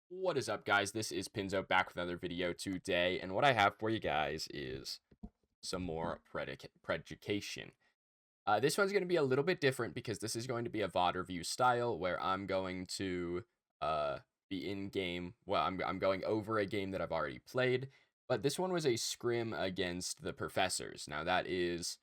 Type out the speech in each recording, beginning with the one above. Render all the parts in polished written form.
What is up, guys? This is Pinzo back with another video today, and what I have for you guys is some more Predication. This one's going to be a little bit different because this is going to be a VOD review style where I'm going to be in game. Well, I'm going over a game that I've already played, but this one was a scrim against the Professors. Now that is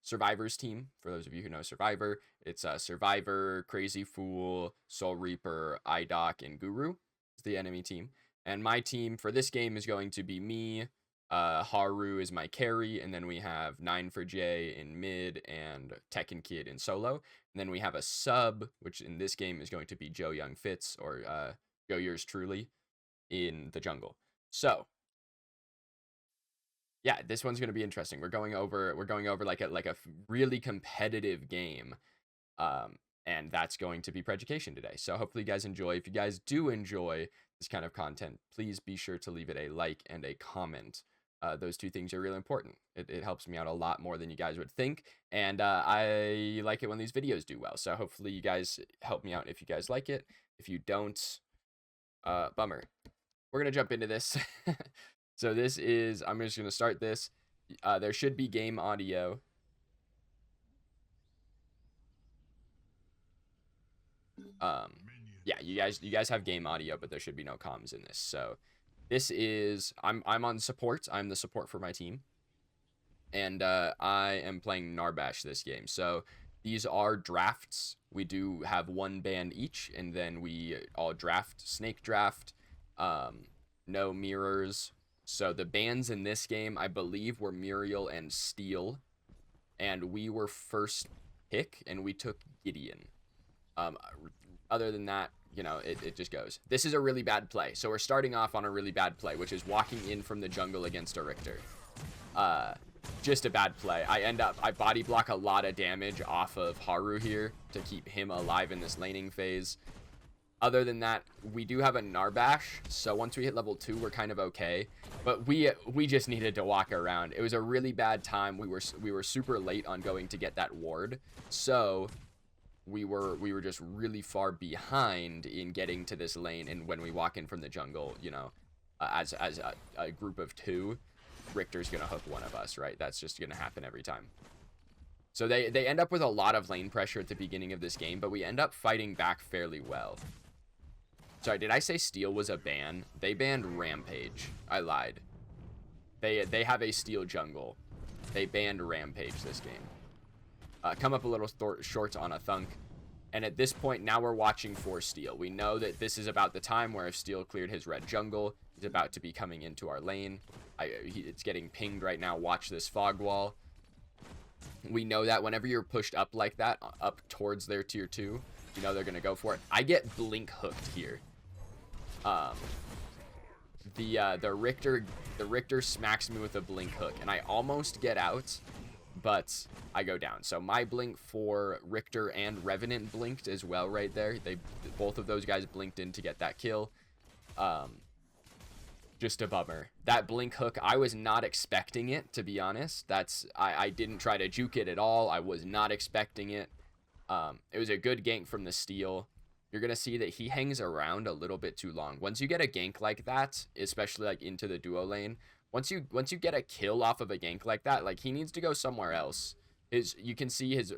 Survivor's team. For those of you who know Survivor, it's Survivor, Crazy Fool, Soul Reaper, IDOC, and Guru is the enemy team. And my team for this game is going to be me. Haru is my carry, and then we have 9 4J in mid and Tekken Kid in solo. And then we have a sub, which in this game is going to be Joe Young Fitz or Joe Yours Truly in the jungle. So yeah, this one's going to be interesting. We're going over like a really competitive game. And that's going to be Predication today. So hopefully you guys enjoy. If you guys do enjoy this kind of content, please be sure to leave it a like and a comment. Those two things are really important. It helps me out a lot more than you guys would think. And I like it when these videos do well. So hopefully you guys help me out if you guys like it. If you don't, bummer. We're going to jump into this. So this is, I'm just going to start this. There should be game audio. Yeah, you guys have game audio, but there should be no comms in this. So this is, I'm on support. I'm the support for my team. And I am playing Narbash this game. So these are drafts. We do have one band each, and then we all draft, snake draft, no mirrors. So the bans in this game, I believe, were Muriel and Steel. And we were first pick, and we took Gideon. Other than that, you know, it just goes. This is a really bad play. So we're starting off on a really bad play, which is walking in from the jungle against a Richter. Just a bad play. I body block a lot of damage off of Haru here to keep him alive in this laning phase. Other than that, we do have a Narbash, so once we hit level 2, we're kind of okay. But we just needed to walk around. It was a really bad time. We were super late on going to get that ward, so we were just really far behind in getting to this lane. And when we walk in from the jungle, you know, as a group of 2, Richter's gonna hook one of us, right? That's just gonna happen every time. So they end up with a lot of lane pressure at the beginning of this game, but we end up fighting back fairly well. Sorry, did I say Steel was a ban? They banned Rampage. I lied. They have a Steel jungle. They banned Rampage this game. Come up a little short on a thunk. And at this point, now we're watching for Steel. We know that this is about the time where if Steel cleared his red jungle, he's about to be coming into our lane. It's getting pinged right now. Watch this fog wall. We know that whenever you're pushed up like that, up towards their tier 2, you know they're going to go for it. I get blink hooked here. The Richter smacks me with a blink hook, and I almost get out, but I go down. So my blink for Richter and Revenant blinked as well right there. Both of those guys blinked in to get that kill. Just a bummer. That blink hook, I was not expecting it, to be honest. I didn't try to juke it at all. I was not expecting it. It was a good gank from the Steel. You're going to see that he hangs around a little bit too long. Once you get a gank like that, especially like into the duo lane, once you get a kill off of a gank like that, like he needs to go somewhere else. You can see his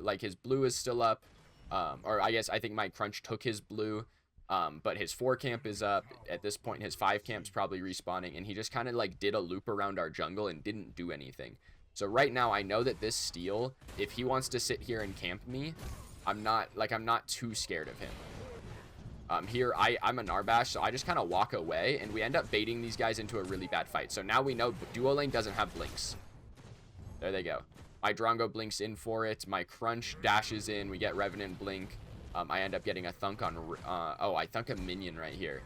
blue is still up. Or I think my crunch took his blue. But his 4 camp is up. At this point, his 5 camp's probably respawning, and he just kind of like did a loop around our jungle and didn't do anything. So right now, I know that this Steel, if he wants to sit here and camp me, I'm not too scared of him. Here, I'm a Narbash, so I just kind of walk away, and we end up baiting these guys into a really bad fight. So now we know duo lane doesn't have blinks. There they go. My Drongo blinks in for it. My Crunch dashes in. We get Revenant blink. I end up getting a thunk on, I thunk a minion right here,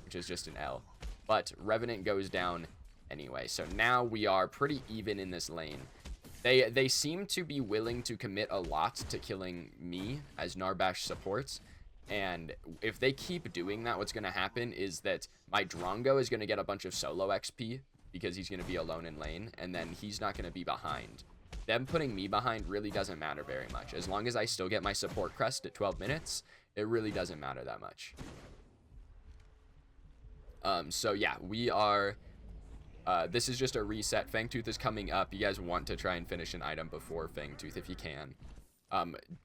which is just an L. But Revenant goes down anyway. So now we are pretty even in this lane. They seem to be willing to commit a lot to killing me as Narbash supports. And if they keep doing that, what's going to happen is that my Drongo is going to get a bunch of solo XP because he's going to be alone in lane, and then he's not going to be behind. Them putting me behind really doesn't matter very much. As long as I still get my support crest at 12 minutes, it really doesn't matter that much. So yeah, we are, this is just a reset. Fangtooth is coming up. You guys want to try and finish an item before Fangtooth if you can.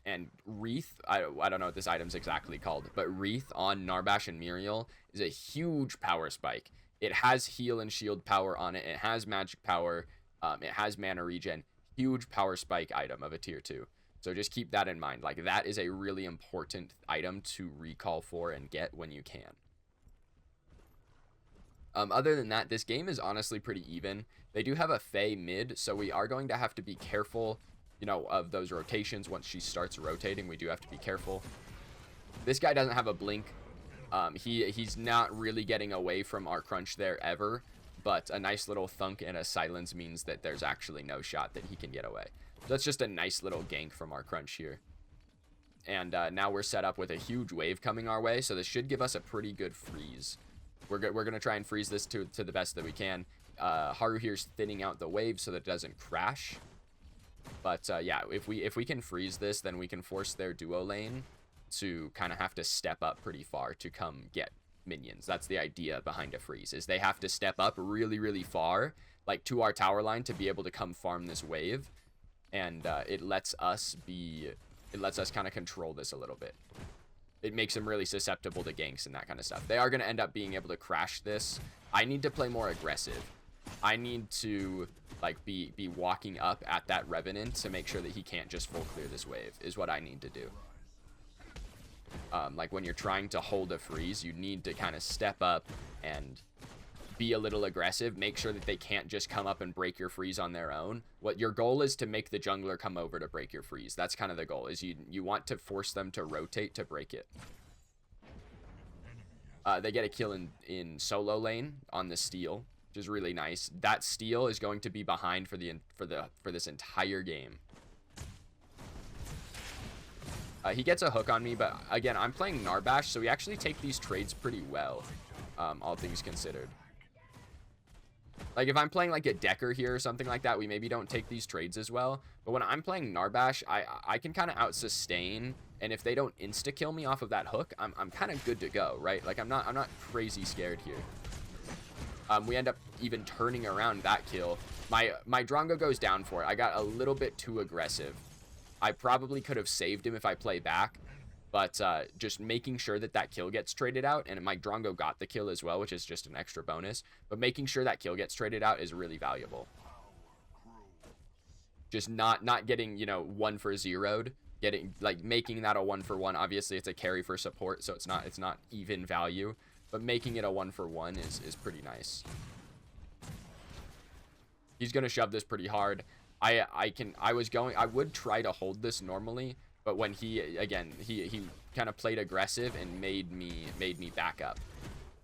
And Wreath, I don't know what this item's exactly called, but Wreath on Narbash and Muriel is a huge power spike. It has heal and shield power on it. It has magic power. It has mana regen. Huge power spike item of a tier 2. So just keep that in mind. Like, that is a really important item to recall for and get when you can. Other than that, this game is honestly pretty even. They do have a Fae mid, so we are going to have to be careful, you know, of those rotations. Once she starts rotating, we do have to be careful. This guy doesn't have a blink. He's not really getting away from our crunch there ever, but a nice little thunk and a silence means that there's actually no shot that he can get away. So that's just a nice little gank from our crunch here. And now we're set up with a huge wave coming our way, so this should give us a pretty good freeze. We're going to try and freeze this to the best that we can. Haru here's thinning out the wave so that it doesn't crash. But yeah, if we can freeze this, then we can force their duo lane to kind of have to step up pretty far to come get minions. That's the idea behind a freeze, is they have to step up really, really far, like to our tower line, to be able to come farm this wave. And it lets us kind of control this a little bit. It makes them really susceptible to ganks and that kind of stuff. They are going to end up being able to crash this. I need to play more aggressive. I need to like be walking up at that Revenant to make sure that he can't just full clear this wave, is what I need to do. Like when you're trying to hold a freeze, you need to kind of step up and be a little aggressive. Make sure that they can't just come up and break your freeze on their own. What your goal is to make the jungler come over to break your freeze. That's kind of the goal, is you want to force them to rotate to break it. They get a kill in solo lane on the steal, which is really nice. That steal is going to be behind for this entire game. He gets a hook on me, but again, I'm playing Narbash, so we actually take these trades pretty well, all things considered. Like, if I'm playing, like, a Decker here or something like that, we maybe don't take these trades as well. But when I'm playing Narbash, I can kind of out-sustain, and if they don't insta-kill me off of that hook, I'm kind of good to go, right? Like, I'm not crazy scared here. We end up even turning around that kill. My Drongo goes down for it. I got a little bit too aggressive. I probably could have saved him if I play back, but just making sure that kill gets traded out, and my Drongo got the kill as well, which is just an extra bonus, but making sure that kill gets traded out is really valuable. Just not getting, you know, 1 for 0'd, getting, like, making that a 1 for 1. Obviously it's a carry for support, so it's not even value, but making it a 1 for 1 is pretty nice. He's gonna shove this pretty hard. I would try to hold this normally, but when he kind of played aggressive and made me back up.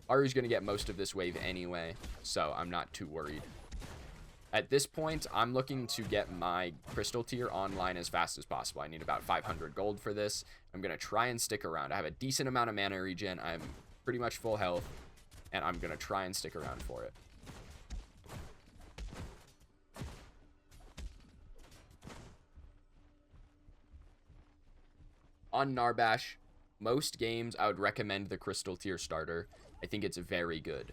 Aru's gonna get most of this wave anyway, so I'm not too worried. At this point, I'm looking to get my crystal tier online as fast as possible. I need about 500 gold for this. I'm gonna try and stick around. I have a decent amount of mana regen. I'm pretty much full health, and I'm gonna try and stick around for it. On Narbash, most games I would recommend the crystal tier starter. I think it's very good.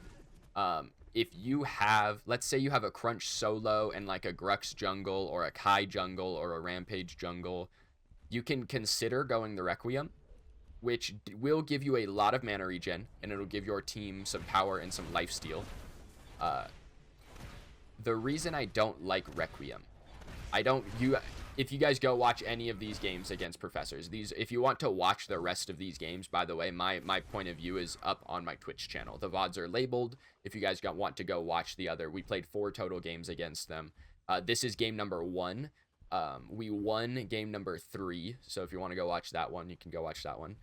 If you have, let's say you have a crunch solo and like a Grux jungle or a Kai jungle or a Rampage jungle, you can consider going the Requiem, which will give you a lot of mana regen, and it'll give your team some power and some lifesteal. The reason I don't like Requiem, if you guys go watch any of these games against professors, if you want to watch the rest of these games, by the way, my point of view is up on my Twitch channel. The VODs are labeled. If you guys want to go watch the other, we played 4 total games against them. This is game number 1. We won game number 3. So if you want to go watch that one, you can go watch that one.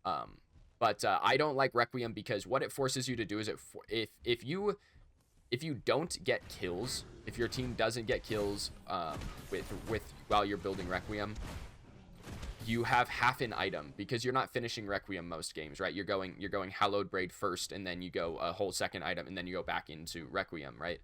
But I don't like Requiem because what it forces you to do is if you don't get kills, if your team doesn't get kills while you're building Requiem, you have half an item because you're not finishing Requiem most games, right? You're going Hallowed Braid first, and then you go a whole second item, and then you go back into Requiem, right?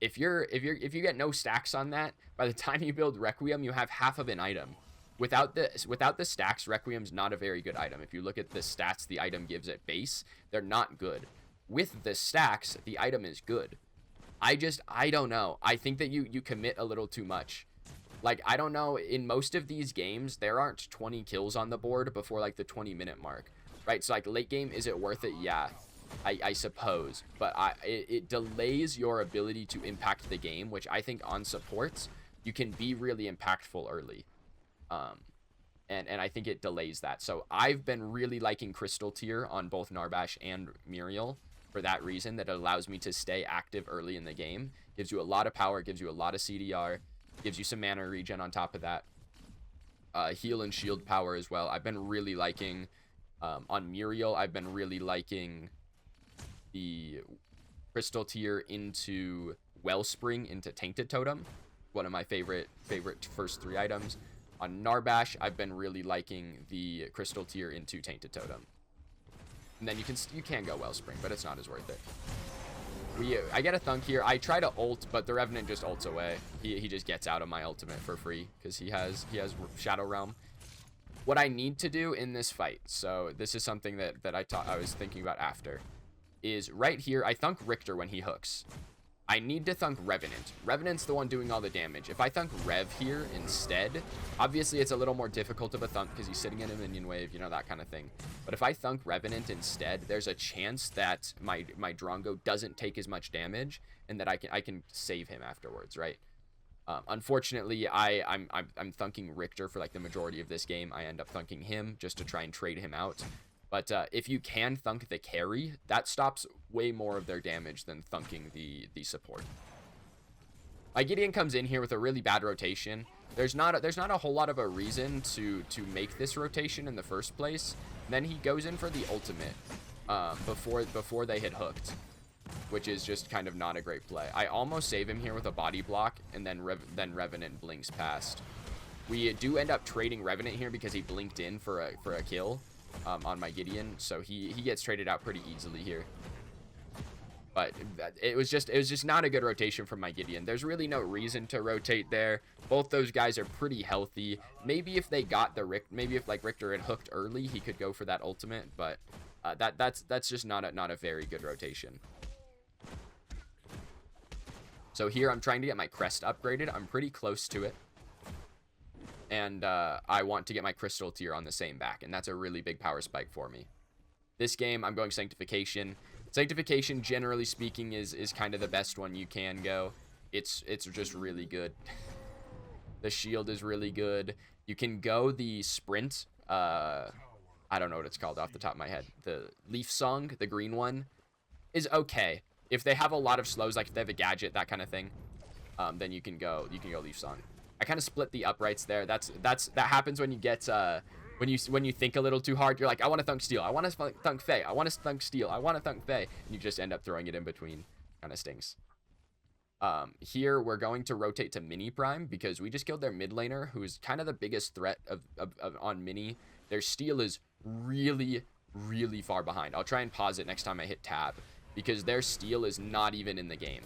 If you get no stacks on that, by the time you build Requiem, you have half of an item. Without the stacks, Requiem's not a very good item. If you look at the stats the item gives at base, they're not good. with the stacks, the item is good. I don't know. I think that you commit a little too much. Like, I don't know, in most of these games, there aren't 20 kills on the board before, like, the 20-minute mark, right? So, like, late game, is it worth it? Yeah, I suppose. But it delays your ability to impact the game, which I think on supports, you can be really impactful early. And I think it delays that. So, I've been really liking Crystal Tier on both Narbash and Muriel for that reason, that it allows me to stay active early in the game. Gives you a lot of power, gives you a lot of CDR, gives you some mana regen on top of that. Heal and shield power as well. I've been really liking, on Muriel, I've been really liking the Crystal Tier into Wellspring into Tainted Totem. One of my favorite first 3 items. On Narbash, I've been really liking the Crystal Tier into Tainted Totem. And then you can go Wellspring, but it's not as worth it. I get a Thunk here. I try to ult, but the Revenant just ults away. He just gets out of my ultimate for free because he has Shadow Realm. What I need to do in this fight, so this is something that I was thinking about after, is right here, I Thunk Richter when he hooks. I need to Thunk Revenant. Revenant's the one doing all the damage. If I Thunk Rev here instead, obviously it's a little more difficult of a Thunk because he's sitting in a minion wave, you know, that kind of thing. But if I Thunk Revenant instead, there's a chance that my Drongo doesn't take as much damage and that I can save him afterwards, right? Unfortunately, I'm Thunking Richter for like the majority of this game. I end up Thunking him just to try and trade him out. But if you can Thunk the carry, that stops way more of their damage than Thunking the support. My Gideon comes in here with a really bad rotation. There's not a whole lot of a reason to make this rotation in the first place. And then he goes in for the ultimate before they hit hooked, which is just kind of not a great play. I almost save him here with a body block, and then Revenant blinks past. We do end up trading Revenant here because he blinked in for a kill. On my Gideon, so he gets traded out pretty easily here. But it was just not a good rotation from my Gideon. There's really no reason to rotate there. Both those guys are pretty healthy. Maybe if they got maybe if like Richter had hooked early, he could go for that ultimate. But that's just not a very good rotation. So here I'm trying to get my crest upgraded. I'm pretty close to it. And I want to get my Crystal Tier on the same back, and that's a really big power spike for me. This game, I'm going Sanctification. Sanctification, generally speaking, is kind of the best one you can go. It's just really good. The shield is really good. You can go the Sprint. I don't know what it's called off the top of my head. The Leaf Song, the green one, is okay. If they have a lot of slows, like if they have a gadget, that kind of thing, then you can go Leaf Song. I kind of split the uprights there. That happens when you get when you think a little too hard. You're like, I want to Thunk Steel, I want to Thunk Fey, I want to Thunk Steel, I want to Thunk Fey, and you just end up throwing it in between. Kind of stinks. Here we're going to rotate to Mini Prime because we just killed their mid laner, who's kind of the biggest threat on Mini. Their Steel is really far behind. I'll try and pause it next time I hit tab because their Steel is not even in the game.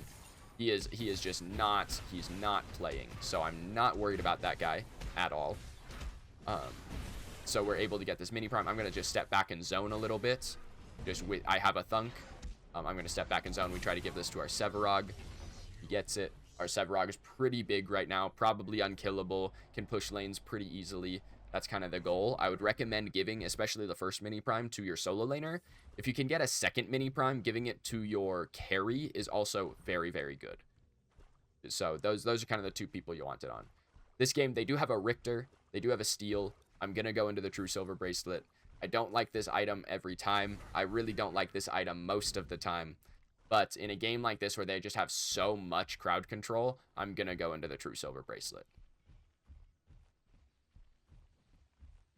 He is just not, he's not playing. So I'm not worried about that guy at all. So we're able to get this Mini Prime. I'm going to just step back and zone a little bit. I have a Thunk. I'm going to step back and zone. We try to give this to our Sevarog. He gets it. Our Sevarog is pretty big right now. Probably unkillable. Can push lanes pretty easily. That's kind of the goal. I would recommend giving, especially the first Mini Prime, to your solo laner. If you can get a second Mini Prime, giving it to your carry is also very good. So those are kind of the 2 people you want it on. This game, they do have a Richter. They do have a Steel. I'm going to go into the True Silver Bracelet. I don't like this item every time. I really don't like this item most of the time. But in a game like this where they just have so much crowd control, I'm going to go into the True Silver Bracelet.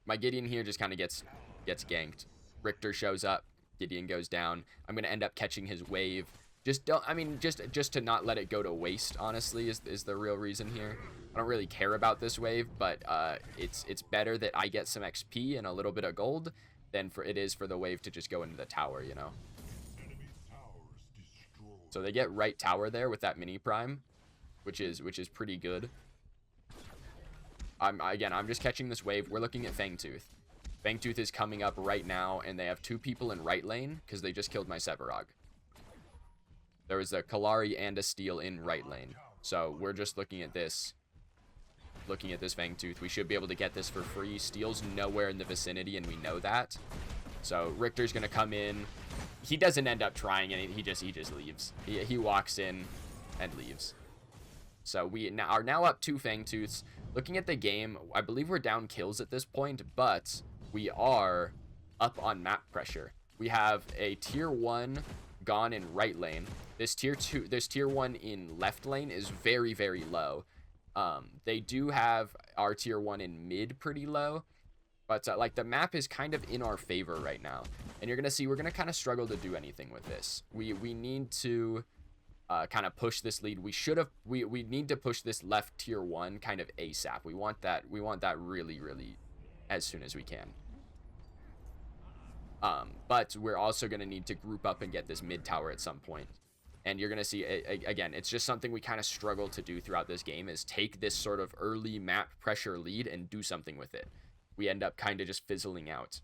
My Gideon here just kind of gets ganked. Richter shows up. Gideon goes down. I'm going to end up catching his wave. Just to not let it go to waste, honestly, is the real reason here. I don't really care about this wave, but it's better that I get some XP and a little bit of gold than for the wave to just go into the tower, you know. So they get right tower there with that Mini Prime, which is pretty good. I'm just catching this wave. We're looking at Fangtooth. Fangtooth is coming up right now, and they have 2 people in right lane because they just killed my Sevarog. There was a Kalari and a steal in right lane. So we're just looking at this. Looking at this Fangtooth. We should be able to get this for free. Steel's nowhere in the vicinity, and we know that. So Richter's going to come in. He doesn't end up trying anything. He just leaves. He walks in and leaves. So we are now up 2 Fangtooths. Looking at the game, I believe we're down kills at this point, but we are up on map pressure. We have a tier 1 gone in right lane. This tier 1 in left lane is very, very low. They do have our tier 1 in mid pretty low, but like the map is kind of in our favor right now. And you're going to see we're going to kind of struggle to do anything with this. We need to kind of push this lead. We need to push this left tier 1 kind of ASAP. We want that really, really as soon as we can. But we're also going to need to group up and get this mid tower at some point. And you're going to see, again, it's just something we kind of struggle to do throughout this game, is take this sort of early map pressure lead and do something with it. We end up kind of just fizzling out.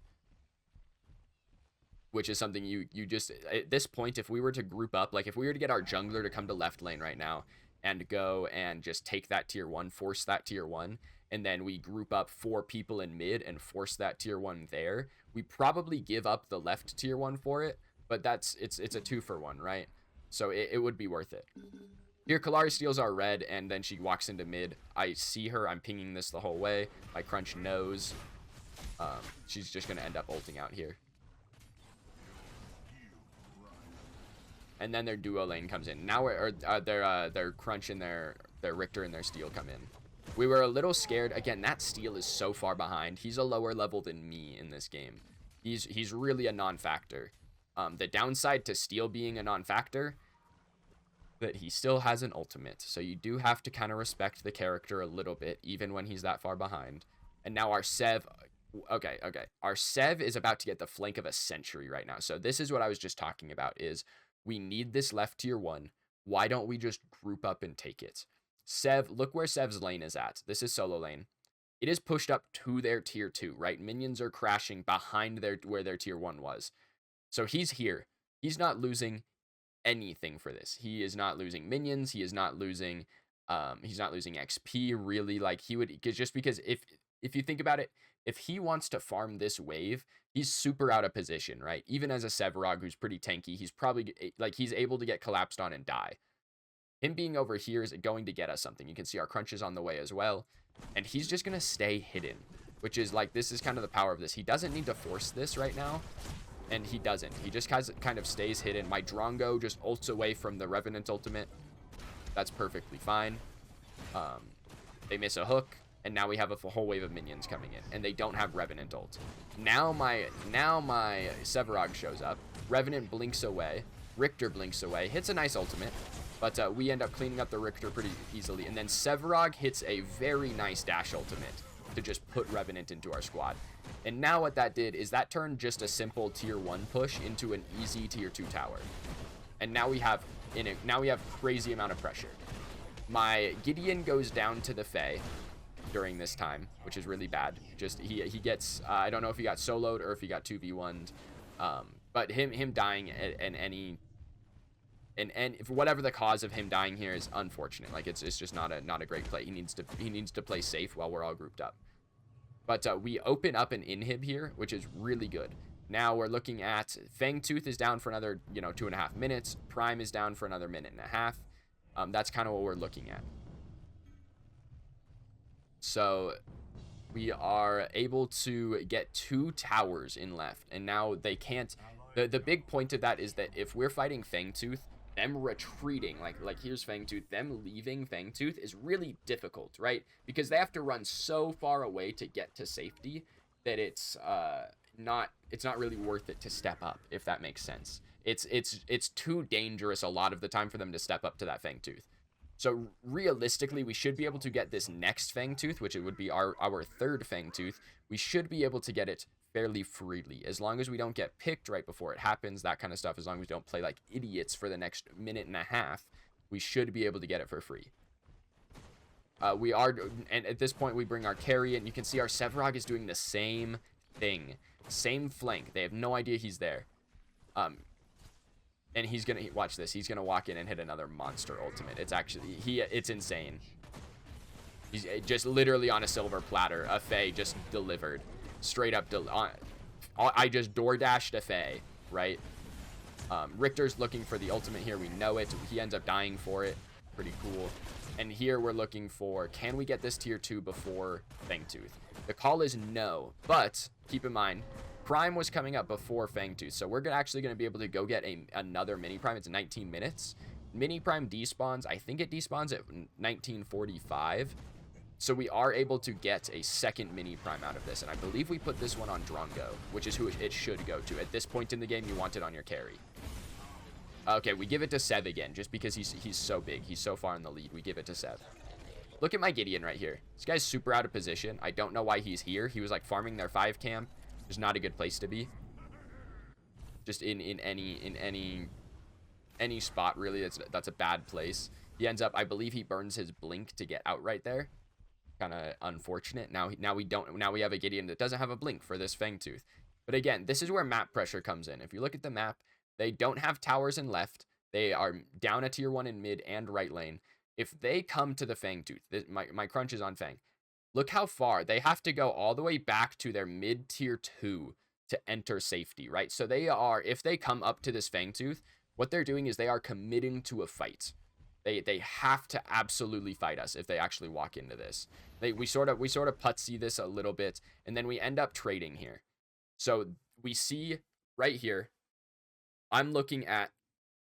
Which is something you just, at this point, if we were to group up, like if we were to get our jungler to come to left lane right now and go and just take that tier 1, force that tier 1, and then we group up 4 people in mid and force that tier 1 there, we probably give up the left tier 1 for it, but it's a 2-for-1, right? So it would be worth it. Here, Kalari steals our red, and then she walks into mid. I see her. I'm pinging this the whole way. My Crunch knows. She's just going to end up ulting out here. And then their duo lane comes in. Now their Crunch and their Richter and their steal come in. We were a little scared. Again, that steal is so far behind. He's a lower level than me in this game. He's really a non-factor. The downside to steal being a non-factor, that he still has an ultimate. So you do have to kind of respect the character a little bit, even when he's that far behind. And now our Sev... Okay. Our Sev is about to get the flank of a century right now. So this is what I was just talking about, is we need this left tier 1. Why don't we just group up and take it? Sev, look where Sev's lane is at. This is solo lane. It is pushed up to their tier 2, right? Minions are crashing behind where their tier 1 was. So he's here. He's not losing anything for this. He is not losing minions. He is not losing XP, really. Like, he would, just because if you think about it, if he wants to farm this wave, he's super out of position, right? Even as a Sevarog who's pretty tanky, he's probably, like, he's able to get collapsed on and die. Him being over here is going to get us something. You can see our Crunch is on the way as well. And he's just going to stay hidden, which is, like, this is kind of the power of this. He doesn't need to force this right now. And he doesn't. He just kind of stays hidden. My Drongo just ults away from the Revenant ultimate. That's perfectly fine. They miss a hook. And now we have a whole wave of minions coming in. And they don't have Revenant ult. Now my Sevarog shows up. Revenant blinks away. Richter blinks away. Hits a nice ultimate. But we end up cleaning up the Richter pretty easily. And then Sevarog hits a very nice dash ultimate to just put Revenant into our squad. And now what that did is that turned just a simple tier 1 push into an easy tier 2 tower. And now we have crazy amount of pressure. My Gideon goes down to the Fae during this time, which is really bad. Just he gets I don't know if he got soloed or if he got 2v1'd. But him dying and for whatever the cause of him dying here is unfortunate. Like, it's just not a great play. He needs to play safe while we're all grouped up. But we open up an inhib here, which is really good. Now we're looking at Fangtooth is down for another 2.5 minutes. Prime is down for another 1.5 minutes. That's kind of what we're looking at. So we are able to get 2 towers in left, and now they can't. The big point of that is that if we're fighting Fangtooth, them retreating, like here's Fangtooth, them leaving Fangtooth is really difficult, right? Because they have to run so far away to get to safety that it's not really worth it to step up, if that makes sense. It's too dangerous a lot of the time for them to step up to that Fangtooth. So realistically, we should be able to get this next Fangtooth, which it would be our 3rd Fangtooth. We should be able to get it fairly freely, as long as we don't get picked right before it happens, that kind of stuff. As long as we don't play like idiots for the next 1.5 minutes, we should be able to get it for free. And at this point we bring our carry in. You can see our Sevarog is doing the same thing, same flank. They have no idea he's there. And he's gonna watch this. He's gonna walk in and hit another monster ultimate. It's actually it's insane. He's just literally on a silver platter. A Faye just delivered, straight up. I just door dashed a Faye, right? Richter's looking for the ultimate here. We know it. He ends up dying for it. Pretty cool. And here we're looking for, can we get this tier 2 before Fangtooth? The call is no, but keep in mind, Prime was coming up before Fangtooth, so we're actually going to be able to go get another mini Prime. It's 19 minutes. Mini Prime despawns, I think it despawns at 1945. So we are able to get a second mini Prime out of this, and I believe we put this one on Drongo, which is who it should go to. At this point in the game, you want it on your carry. Okay, we give it to Sev again, just because he's so big. He's so far in the lead. We give it to Sev. Look at my Gideon right here. This guy's super out of position. I don't know why he's here. He was like farming their 5 camp. There's not a good place to be. Just in any spot, really. That's a bad place. He ends up, I believe he burns his blink to get out right there. Kind of unfortunate. Now we have a Gideon that doesn't have a blink for this Fangtooth. But again, this is where map pressure comes in. If you look at the map, they don't have towers in left. They are down a tier 1 in mid and right lane. If they come to the Fangtooth, my crunch is on Fang. Look how far. They have to go all the way back to their mid tier 2 to enter safety, right? So they are, if they come up to this Fangtooth, what they're doing is they are committing to a fight. They have to absolutely fight us if they actually walk into this. We sort of putsy this a little bit, and then we end up trading here. So we see right here, I'm looking at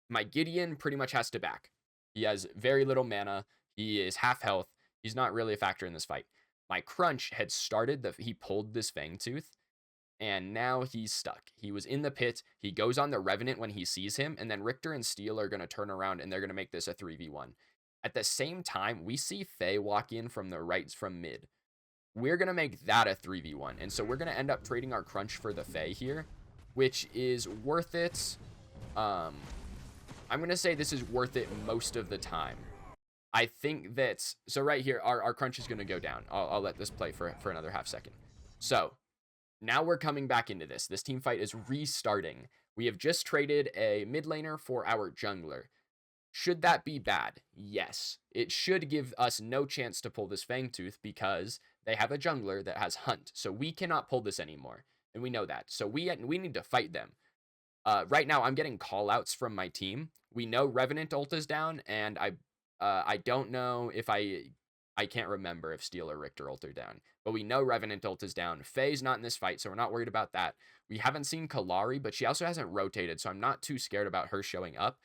my Gideon pretty much has to back. He has very little mana. He is half health. He's not really a factor in this fight. My crunch had started, he pulled this Fangtooth, and now he's stuck. He was in the pit. He goes on the Revenant when he sees him, and then Richter and Steel are going to turn around, and they're going to make this a 3v1. At the same time, we see Faye walk in from the right, from mid. We're going to make that a 3v1, and so we're going to end up trading our crunch for the Faye here, which is worth it. I'm going to say this is worth it most of the time. I think that, so right here, our crunch is going to go down. I'll let this play for another half second. So, now we're coming back into this. This team fight is restarting. We have just traded a mid laner for our jungler. Should that be bad? Yes. It should give us no chance to pull this Fangtooth because they have a jungler that has Hunt. So we cannot pull this anymore. And we know that. So we need to fight them. Right now, I'm getting callouts from my team. We know Revenant ult is down, and I don't know if I can't remember if Steel or Richter ult are down. But we know Revenant ult is down. Faye's not in this fight, so we're not worried about that. We haven't seen Kalari, but she also hasn't rotated, so I'm not too scared about her showing up.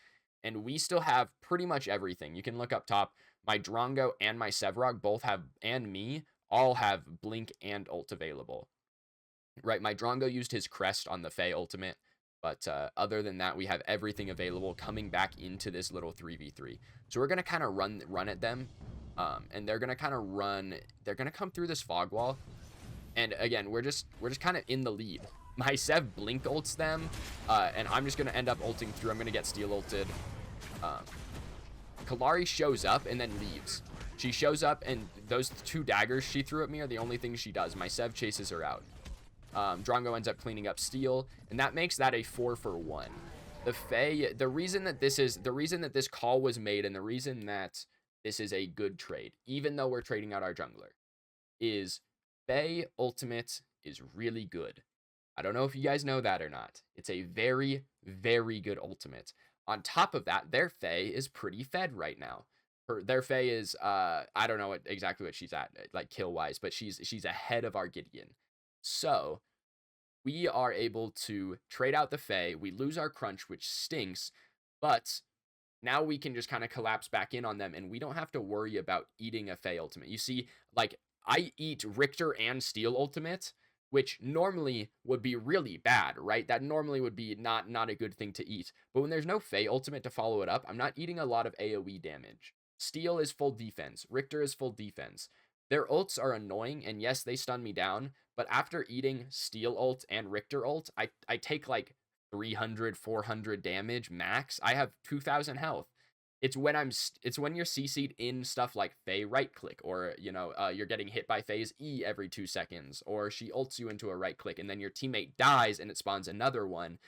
And we still have pretty much everything. You can look up top. My Drongo and my Sevrog both have, and me, all have Blink and ult available. Right, my Drongo used his crest on the Faye ultimate. But other than that, we have everything available coming back into this little 3v3. So we're going to kind of run at them. And they're going to kind of run. They're going to come through this fog wall. And again, we're just kind of in the lead. My Sev blink ults them. And I'm just going to end up ulting through. I'm going to get Steel ulted. Kalari shows up and then leaves. She shows up and those 2 daggers she threw at me are the only things she does. My Sev chases her out. Drongo ends up cleaning up Steel, and that makes that a 4-for-1. The Faye, the reason that this call was made, and the reason that this is a good trade, even though we're trading out our jungler, is Faye ultimate is really good. I don't know if you guys know that or not. It's a very, very good ultimate. On top of that, their Faye is pretty fed right now. Their Faye is, I don't know exactly what she's at, like kill-wise, but she's ahead of our Gideon. So, we are able to trade out the Faye. We lose our crunch, which stinks, but now we can just kind of collapse back in on them, and we don't have to worry about eating a Faye ultimate. You see, like, I eat Richter and Steel ultimate, which normally would be really bad, right? That normally would be not a good thing to eat. But when there's no Faye ultimate to follow it up, I'm not eating a lot of AoE damage. Steel is full defense. Richter is full defense. Their ults are annoying, and yes, they stun me down, but after eating Steel ult and Richter ult, I take like 300, 400 damage max. I have 2,000 health. It's when you're CC'd in stuff like Faye right click, or you're getting hit by Faye's E every 2 seconds, or she ults you into a right click and then your teammate dies and it spawns another one.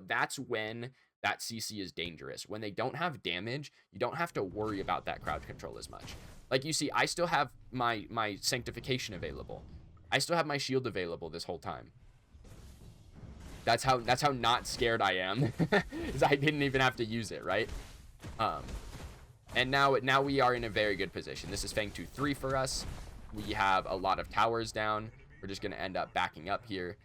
That's when that CC is dangerous. When they don't have damage, you don't have to worry about that crowd control as much. Like you see, I still have my Sanctification available. I still have my shield available this whole time. That's how not scared I am. Is I didn't even have to use it, right? And now we are in a very good position. This is Fang 2-3 for us. We have a lot of towers down. We're just going to end up backing up here.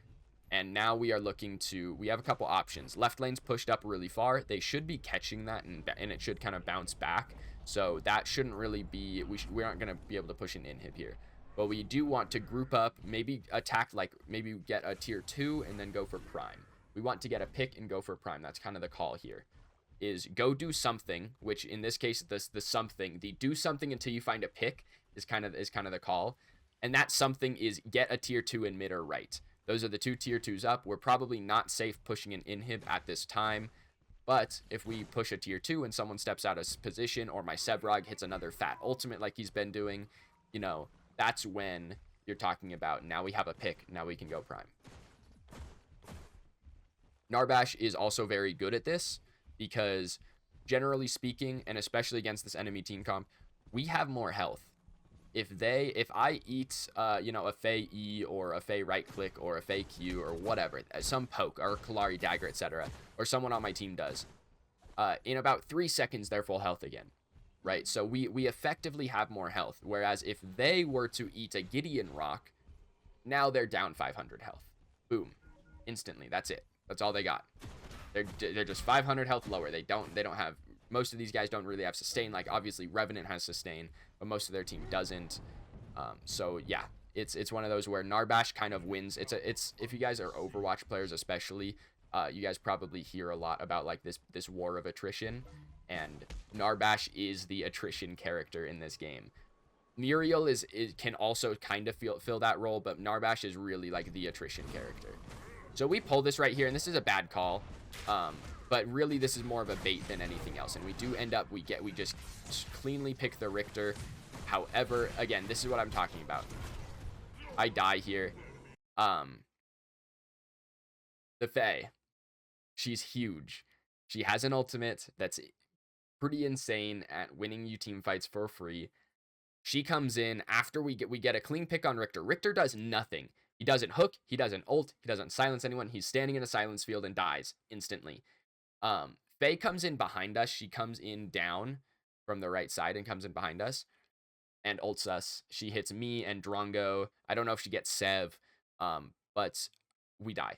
And now we are looking to, we have a couple options. Left lane's pushed up really far. They should be catching that, and it should kind of bounce back. So that shouldn't really be, we aren't going to be able to push an inhib here. But we do want to group up, maybe attack, like maybe get a tier 2 and then go for prime. We want to get a pick and go for prime. That's kind of the call here. Is go do something, which in this case, the do something until you find a pick is kind of the call. And that something is get a tier 2 in mid or right. Those are the two tier 2s up. We're probably not safe pushing an inhib at this time. But if we push a tier 2 and someone steps out of position, or my Sevrog hits another fat ultimate like he's been doing, you know, that's when you're talking about now we have a pick, now we can go prime. Narbash is also very good at this because generally speaking, and especially against this enemy team comp, we have more health. If I eat, you know, a Fey E or a Fey right click or a Fey Q or whatever, some poke or Kalari dagger, etc., or someone on my team does, in about 3 seconds, they're full health again, right? So we effectively have more health. Whereas if they were to eat a Gideon rock, now they're down 500 health. Boom. Instantly. That's it. That's all they got. They're just 500 health lower. They don't have, most of these guys don't really have sustain. Like obviously Revenant has sustain, but most of their team doesn't. So yeah, it's one of those where Narbash kind of wins. It's if you guys are Overwatch players especially, you guys probably hear a lot about like this war of attrition, and Narbash is the attrition character in this game. Muriel can also kind of fill that role, but Narbash is really like the attrition character. So we pull this right here, and this is a bad call, but really this is more of a bait than anything else, and we do end up, we just cleanly pick the Richter. However, again, this is what I'm talking about. I die here. The Faye, she's huge. She has an ultimate that's pretty insane at winning you team fights for free. She comes in after we get a clean pick on Richter. Richter does nothing. He doesn't hook, he doesn't ult, he doesn't silence anyone. He's standing in a silence field and dies instantly. Faye comes in behind us. She comes in down from the right side and comes in behind us and ults us. She hits me and Drongo. I don't know if she gets Sev, but we die.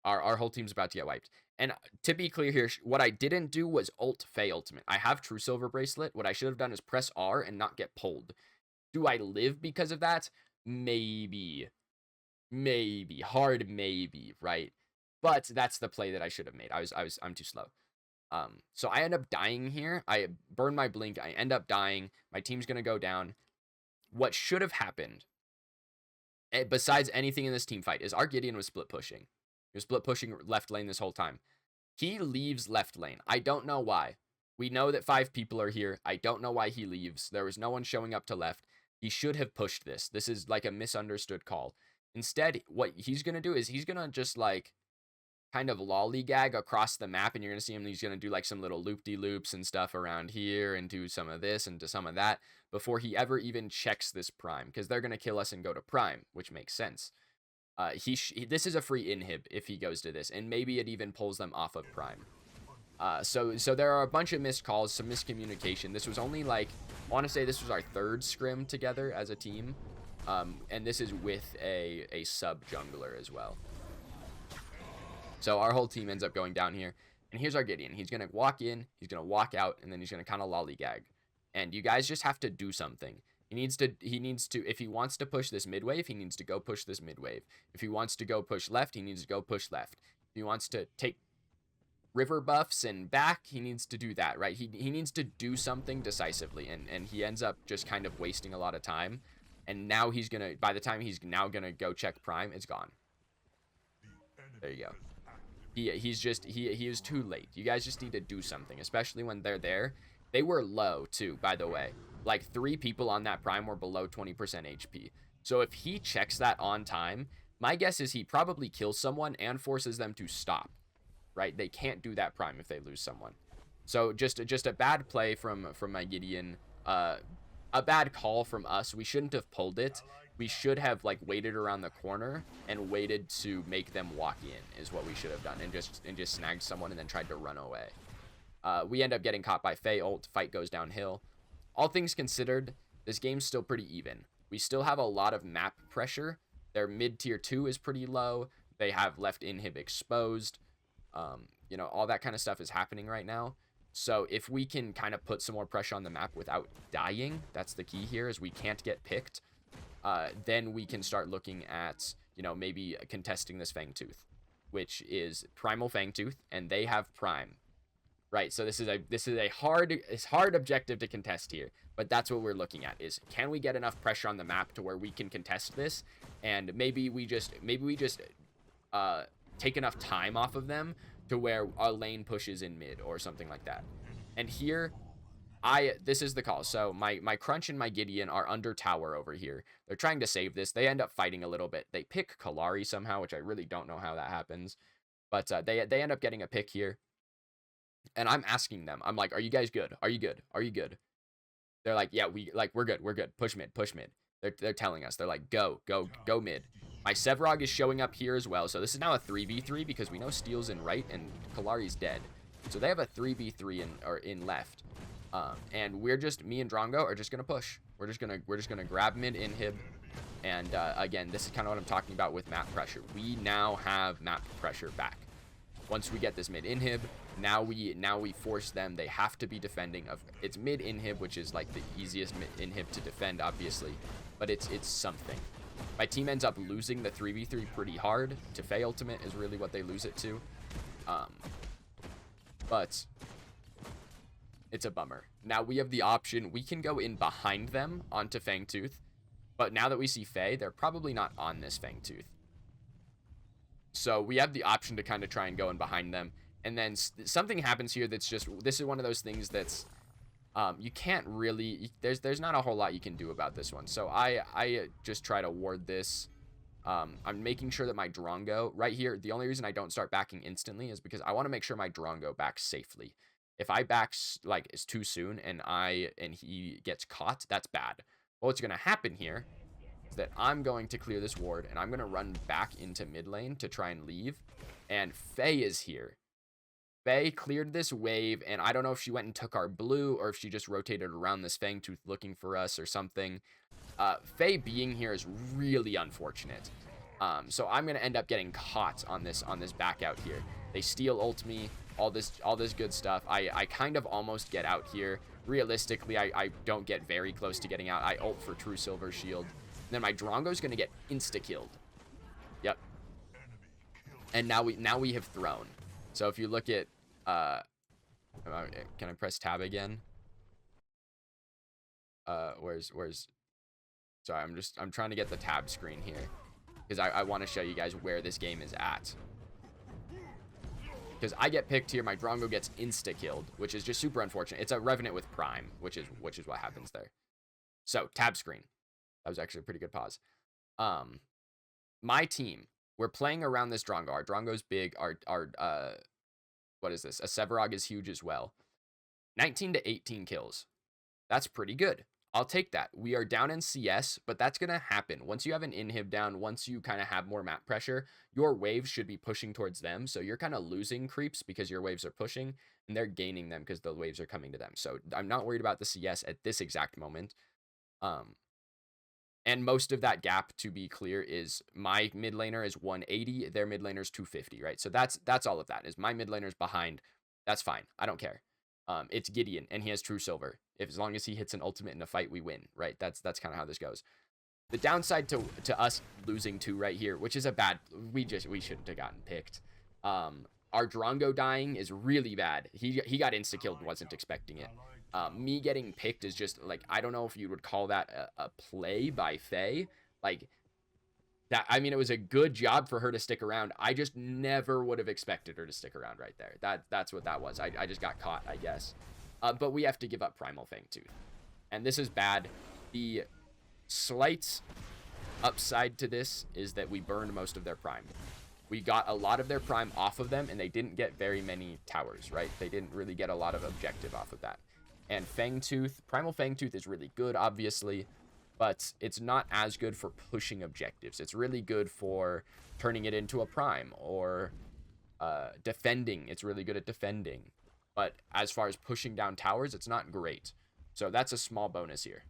Our whole team's about to get wiped. And to be clear here, what I didn't do was ult Faye ultimate. I have True Silver Bracelet. What I should have done is press R and not get pulled. Do I live because of that? Maybe. Hard maybe, right? But that's the play that I should have made. I'm too slow. So I end up dying here. I burn my blink. I end up dying. My team's gonna go down. What should have happened, besides anything in this team fight, is our Gideon was split pushing. He was split pushing left lane this whole time. He leaves left lane. I don't know why. We know that 5 people are here. I don't know why he leaves. There was no one showing up to left. He should have pushed this. This is like a misunderstood call. Instead, what he's going to do is he's going to just like kind of lollygag across the map, and you're going to see him. He's going to do like some little loop-de-loops and stuff around here and do some of this and do some of that before he ever even checks this prime, because they're going to kill us and go to prime, which makes sense. This is a free inhib if he goes to this, and maybe it even pulls them off of prime. So there are a bunch of missed calls, some miscommunication. This was only like, I want to say this was our 3rd scrim together as a team. And this is with a sub jungler as well. So our whole team ends up going down here. And here's our Gideon. He's going to walk in, he's going to walk out, and then he's going to kind of lollygag. And you guys just have to do something. He needs to, if he wants to push this mid wave, he needs to go push this mid wave. If he wants to go push left, he needs to go push left. If he wants to take river buffs and back, he needs to do that, right? He needs to do something decisively. And he ends up just kind of wasting a lot of time. And now he's going to, by the time he's now going to go check prime, it's gone. There you go. He is too late. You guys just need to do something, especially when they're there. They were low too, by the way. Like 3 people on that prime were below 20% HP. So if he checks that on time, my guess is he probably kills someone and forces them to stop. right? They can't do that prime if they lose someone. So just a bad play from my Gideon, a bad call from us. We shouldn't have pulled it. We should have like waited around the corner and waited to make them walk in is what we should have done, and just snagged someone and then tried to run away. We end up getting caught by Faye ult. Fight goes downhill. All things considered, this game's still pretty even. We still have a lot of map pressure. Their mid tier 2 is pretty low. They have left inhib exposed. You know, all that kind of stuff is happening right now. So if we can kind of put some more pressure on the map without dying, that's the key here, is we can't get picked. Then we can start looking at, you know, maybe contesting this Fangtooth, which is Primal Fangtooth, and they have Prime. Right, so this is a hard objective to contest here, but that's what we're looking at, is can we get enough pressure on the map to where we can contest this, and maybe we just take enough time off of them to where our lane pushes in mid or something like that. And here, this is the call. So my Crunch and my Gideon are under tower over here. They're trying to save this. They end up fighting a little bit. They pick Kalari somehow, which I really don't know how that happens, but they end up getting a pick here. And I'm asking them, I'm like, are you guys good? Are you good? Are you good? They're like, yeah, we're good. We're good. Push mid, push mid. They're telling us, they're like, go mid. My Sevrog is showing up here as well. So this is now a 3v3 because we know Steel's in right and Kalari's dead. So they have a 3v3 in left. And we're just, me and Drongo are just gonna push. We're just gonna grab mid inhib. And again, this is kind of what I'm talking about with map pressure. We now have map pressure back. Once we get this mid inhib, now we force them. They have to be defending. It's mid inhib, which is like the easiest mid inhib to defend, obviously, but it's something. My team ends up losing the 3v3 pretty hard. To Faye ultimate is really what they lose it to, but it's a bummer. Now we have the option. We can go in behind them onto Fangtooth, but now that we see Faye, they're probably not on this Fangtooth. So we have the option to kind of try and go in behind them. And then something happens here that's just, this is one of those things that's, you can't really, there's not a whole lot you can do about this one. So I just try to ward this. I'm making sure that my Drongo, right here, the only reason I don't start backing instantly is because I want to make sure my Drongo backs safely. If I back, like, it's too soon and he gets caught, that's bad. Well, what's going to happen here is that I'm going to clear this ward and I'm going to run back into mid lane to try and leave. And Faye is here. Faye cleared this wave, and I don't know if she went and took our blue or if she just rotated around this Fangtooth looking for us or something. Faye being here is really unfortunate. So I'm going to end up getting caught on this back out here. They steal ult me, all this good stuff. I kind of almost get out here. Realistically, I don't get very close to getting out. I ult for True Silver Shield. And then my Drongo's going to get insta-killed. Yep. And now we have thrown. So if you look at, can I press tab again? Where's, sorry, I'm trying to get the tab screen here because I want to show you guys where this game is at. Because I get picked here, my Drongo gets insta-killed, which is just super unfortunate. It's a Revenant with Prime, which is what happens there. So, tab screen. That was actually a pretty good pause. My team, we're playing around this Drongo. Our Drongo's big. Our what is this? A Sevrog is huge as well. 19 to 18 kills. That's pretty good. I'll take that. We are down in CS, but that's going to happen. Once you have an inhib down, once you kind of have more map pressure, your waves should be pushing towards them. So you're kind of losing creeps because your waves are pushing, and they're gaining them because the waves are coming to them. So I'm not worried about the CS at this exact moment. And most of that gap, to be clear, is my mid laner is 180, their mid laner is 250, right? So that's all of that. Is my mid laner's behind. That's fine. I don't care. It's Gideon, and he has True Silver. As long as he hits an ultimate in a fight, we win, right? That's kind of how this goes. The downside to us losing two right here, which is a bad, we shouldn't have gotten picked. Our Drongo dying is really bad. He got insta-killed and wasn't expecting it. Me getting picked is just, like, I don't know if you would call that a play by Faye. Like, that, I mean, it was a good job for her to stick around. I just never would have expected her to stick around right there. That's what that was. I just got caught, I guess. But we have to give up Primal Fangtooth. And this is bad. The slight upside to this is that we burned most of their Prime. We got a lot of their prime off of them, and they didn't get very many towers, right? They didn't really get a lot of objective off of that. And Fangtooth, Primal Fangtooth is really good, obviously, but it's not as good for pushing objectives. It's really good for turning it into a prime, or defending. It's really good at defending. But as far as pushing down towers, it's not great. So that's a small bonus here.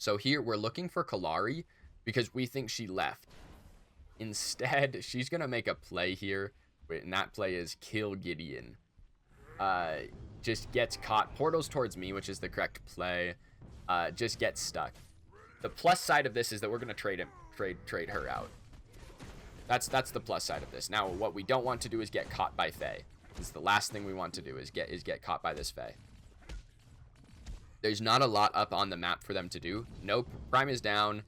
So here we're looking for Kalari because we think she left. Instead, she's going to make a play here, and that play is kill Gideon. Just gets caught, portals towards me, which is the correct play. Just gets stuck. The plus side of this is that we're going to trade her out. That's the plus side of this. Now, what we don't want to do is get caught by Faye. It's the last thing we want to do is get caught by this Faye. There's not a lot up on the map for them to do. No, Prime is down.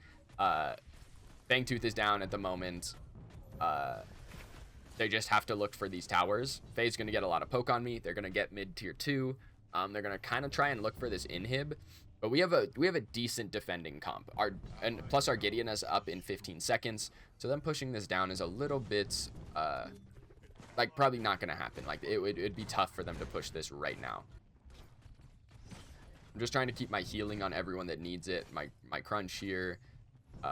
Fangtooth is down at the moment. They just have to look for these towers. Faye's going to get a lot of poke on me. They're going to get mid tier 2. They're going to kind of try and look for this inhib. But we have a decent defending comp. Plus our Gideon is up in 15 seconds. So them pushing this down is a little bit, like, probably not going to happen. Like, it'd be tough for them to push this right now. I'm just trying to keep my healing on everyone that needs it. My Crunch here,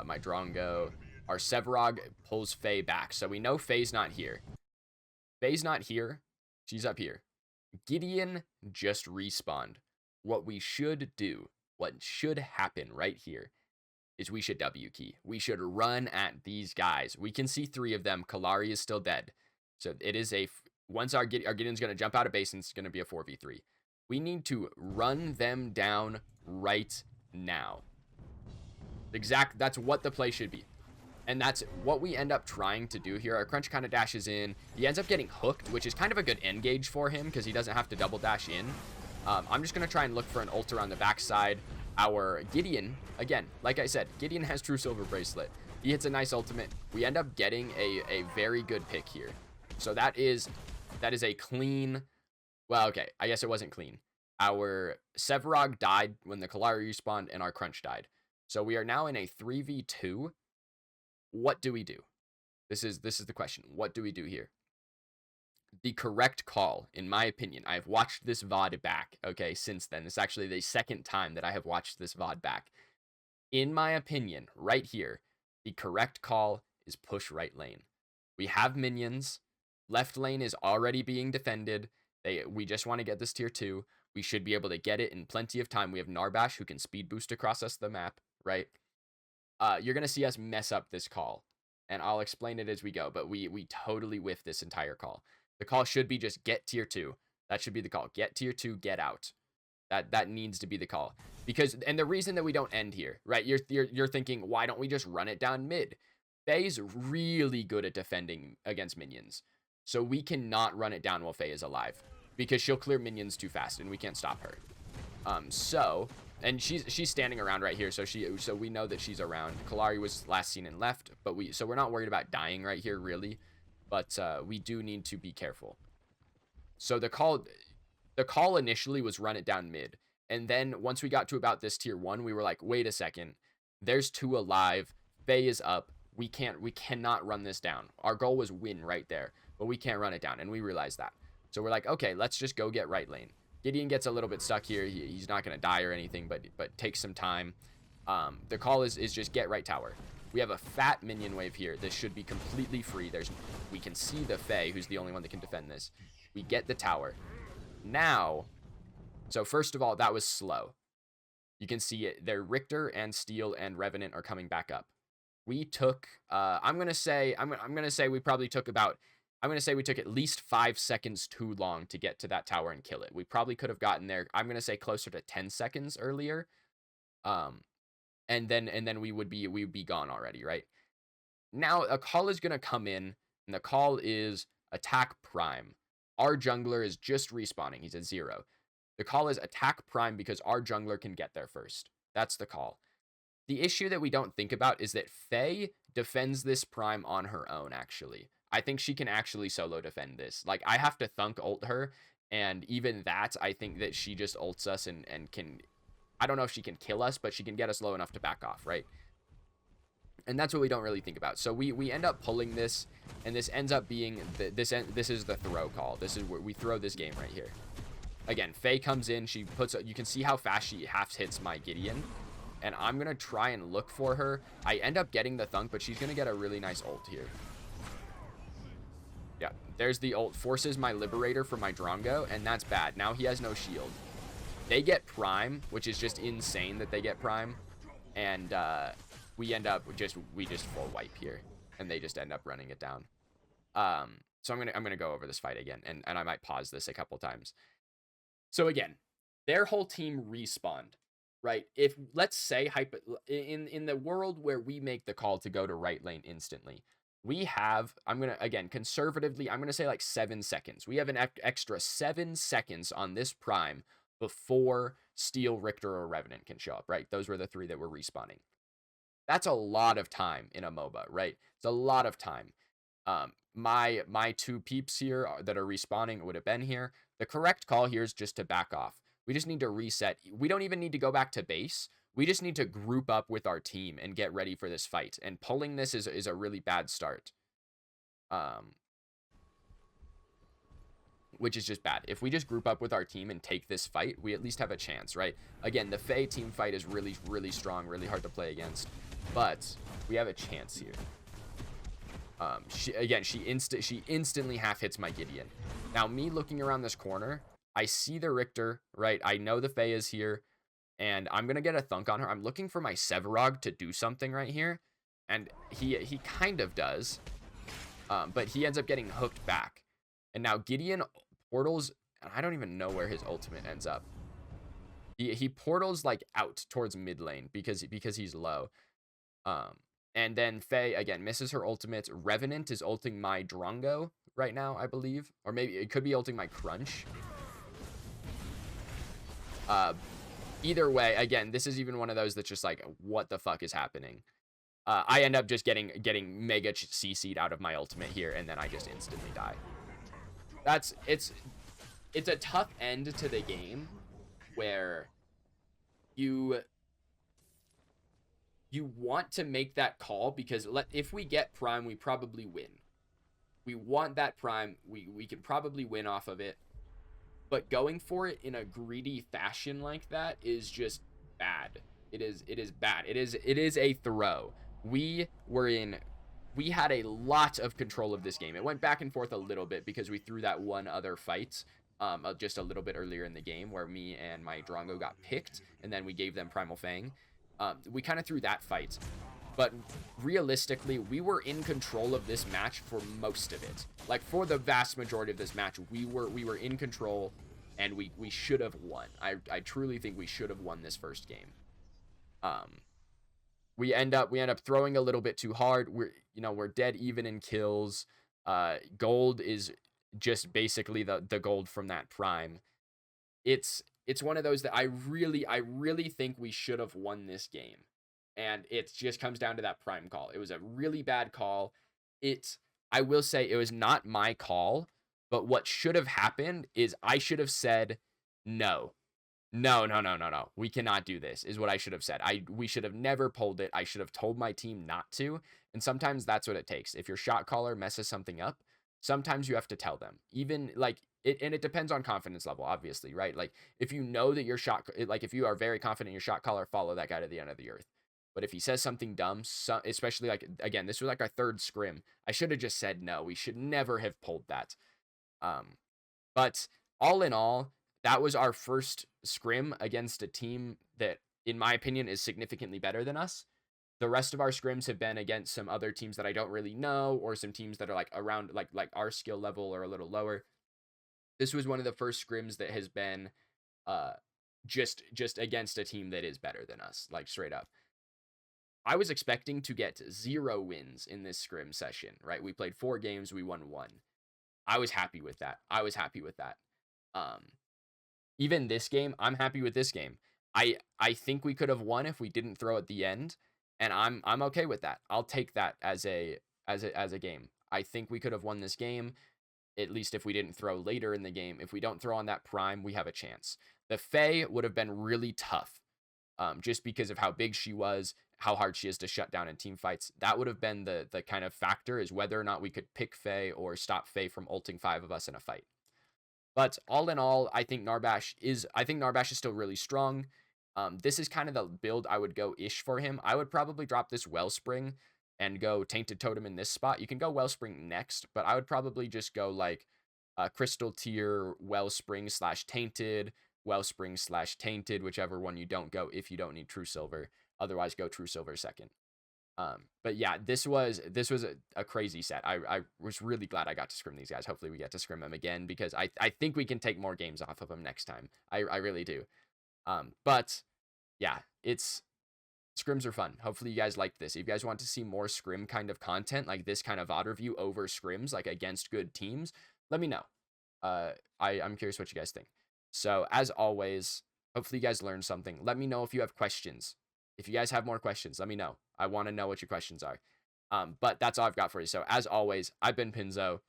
my Drongo. Our Sevarog pulls Faye back. So we know Faye's not here. Faye's not here. She's up here. Gideon just respawned. What we should do, what should happen right here, is we should W key. We should run at these guys. We can see 3 of them. Kalari is still dead. So it is once our Gideon's going to jump out of base, and it's going to be a 4v3. We need to run them down right now. That's what the play should be. And that's what we end up trying to do here. Our Crunch kind of dashes in. He ends up getting hooked, which is kind of a good engage for him because he doesn't have to double dash in. I'm just going to try and look for an ult on the backside. Our Gideon, again, like I said, Gideon has True Silver Bracelet. He hits a nice ultimate. We end up getting a very good pick here. So that is a clean... Well, okay, I guess it wasn't clean. Our Sevarog died when the Kalari respawned, and our Crunch died. So we are now in a 3v2. What do we do? This is the question. What do we do here? The correct call, in my opinion, I have watched this VOD back, okay, since then. It's actually the second time that I have watched this VOD back. In my opinion, right here, the correct call is push right lane. We have minions. Left lane is already being defended. We just want to get this tier 2. We should be able to get it in plenty of time. We have Narbash who can speed boost across us the map, right? You're going to see us mess up this call, and I'll explain it as we go, but we totally whiff this entire call. The call should be just get tier 2. That should be the call. Get tier 2, get out. That needs to be the call. And the reason that we don't end here, right? You're thinking, why don't we just run it down mid? Faye's really good at defending against minions. So we cannot run it down while Faye is alive, because she'll clear minions too fast and we can't stop her. And she's standing around right here, so we know that she's around. Kalari was last seen and left, so we're not worried about dying right here really, but we do need to be careful. So the call initially was run it down mid, and then once we got to about this tier 1, we were like, wait a second, there's 2 alive, Faye is up, we cannot run this down. Our goal was win right there, but we can't run it down, and we realized that. So we're like, okay, let's just go get right lane. Gideon gets a little bit stuck here. He's not going to die or anything, but takes some time. The call is just get right tower. We have a fat minion wave here. This should be completely free. We can see the Faye, who's the only one that can defend this. We get the tower. Now, so first of all, that was slow. You can see it. Their Richter and Steel and Revenant are coming back up. We took, I'm going to say we probably took we took at least 5 seconds too long to get to that tower and kill it. We probably could have gotten there, I'm going to say closer to 10 seconds earlier. And then we would be gone already, right? Now a call is going to come in, and the call is attack Prime. Our jungler is just respawning. He's at 0. The call is attack Prime because our jungler can get there first. That's the call. The issue that we don't think about is that Faye defends this Prime on her own, actually. I think she can actually solo defend this. Like, I have to thunk ult her, And even that, I think that she just ults us and can, I don't know if she can kill us, but she can get us low enough to back off, right? And that's what we don't really think about. So we end up pulling this, and this ends up being, this is the throw call. This is where we throw this game right here. Again, Faye comes in, she puts, you can see how fast she half hits my Gideon, and I'm going to try and look for her. I end up getting the thunk, but she's going to get a really nice ult here. Yeah, there's the ult, forces my Liberator for my Drongo, and that's bad. Now he has no shield. They get Prime, which is just insane that they get Prime, and we end up we just full wipe here, and they just end up running it down. So I'm gonna go over this fight again, and I might pause this a couple times. So again, their whole team respawned, right? If, let's say, in the world where we make the call to go to right lane instantly, we have, I'm going to, again, conservatively, I'm going to say like 7 seconds. We have an extra 7 seconds on this Prime before Steel, Richter, or Revenant can show up, right? Those were the 3 that were respawning. That's a lot of time in a MOBA, right? It's a lot of time. My 2 peeps here that are respawning would have been here. The correct call here is just to back off. We just need to reset. We don't even need to go back to base. We just need to group up with our team and get ready for this fight. And pulling this is a really bad start. Which is just bad. If we just group up with our team and take this fight, we at least have a chance, right? Again, the Faye team fight is really, really strong, really hard to play against. But we have a chance here. She instantly half hits my Gideon. Now, me looking around this corner, I see the Richter, right? I know the Faye is here, and I'm going to get a thunk on her. I'm looking for my Sevarog to do something right here, and he kind of does, but he ends up getting hooked back. And now Gideon portals, and I don't even know where his ultimate ends up. He portals, like, out towards mid lane because he's low. And then Faye, again, misses her ultimate. Revenant is ulting my Drongo right now, I believe. Or maybe it could be ulting my Crunch. Either way, again, this is even one of those that's just like, what the fuck is happening? I end up just getting mega CC'd out of my ultimate here, and then I just instantly die. It's a tough end to the game where you want to make that call, because if we get Prime, we probably win. We want that Prime. We can probably win off of it. But going for it in a greedy fashion like that is just bad. It is bad. It is a throw. We had a lot of control of this game. It went back and forth a little bit because we threw that one other fight just a little bit earlier in the game where me and my Drongo got picked, and then we gave them Primal Fang. We kind of threw that fight, but realistically, we were in control of this match for most of it. Like, for the vast majority of this match, we were in control, and we should have won. I truly think we should have won this first game. We end up throwing a little bit too hard. We're dead even in kills. Gold is just basically the gold from that Prime. It's one of those that I really think we should have won this game. And it just comes down to that Prime call. It was a really bad call. I will say it was not my call, but what should have happened is I should have said, no. We cannot do this, is what I should have said. We should have never pulled it. I should have told my team not to. And sometimes that's what it takes. If your shot caller messes something up, sometimes you have to tell them. Even, like, it depends on confidence level, obviously, right? Like, if you know that if you are very confident in your shot caller, follow that guy to the end of the earth. But if he says something dumb, especially, like, again, this was like our 3rd scrim, I should have just said no. We should never have pulled that. But all in all, that was our first scrim against a team that, in my opinion, is significantly better than us. The rest of our scrims have been against some other teams that I don't really know, or some teams that are like around like our skill level or a little lower. This was one of the first scrims that has been just against a team that is better than us, like, straight up. I was expecting to get 0 wins in this scrim session, right? We played 4 games, we won 1. I was happy with that. Even this game, I'm happy with this game. I think we could have won if we didn't throw at the end, and I'm okay with that. I'll take that as a game. I think we could have won this game. at least if we didn't throw later in the game. If we don't throw on that prime, we have a chance. The Fae would have been really tough, just because of how big she was, how hard she is to shut down in team fights. That would have been the kind of factor, is whether or not we could pick Fae or stop Fae from ulting 5 of us in a fight. But all in all, I think Narbash is still really strong. This is kind of the build I would go ish for him. I would probably drop this Wellspring and go Tainted Totem in this spot. You can go Wellspring next, but I would probably just go like Crystal Tier, Wellspring / Tainted, Wellspring / Tainted, whichever one you don't go if you don't need True Silver. Otherwise, go True Silver second. But yeah, this was a crazy set. I was really glad I got to scrim these guys. Hopefully we get to scrim them again, because I think we can take more games off of them next time. I really do. But yeah, scrims are fun. Hopefully you guys liked this. If you guys want to see more scrim kind of content, like this kind of VOD review over scrims, like against good teams, let me know. I'm curious what you guys think. So as always, hopefully you guys learned something. Let me know if you have questions. If you guys have more questions, let me know. I want to know what your questions are. But that's all I've got for you. So as always, I've been Pinzo.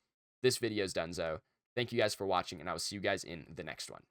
This video is Dunzo. Thank you guys for watching, and I will see you guys in the next one.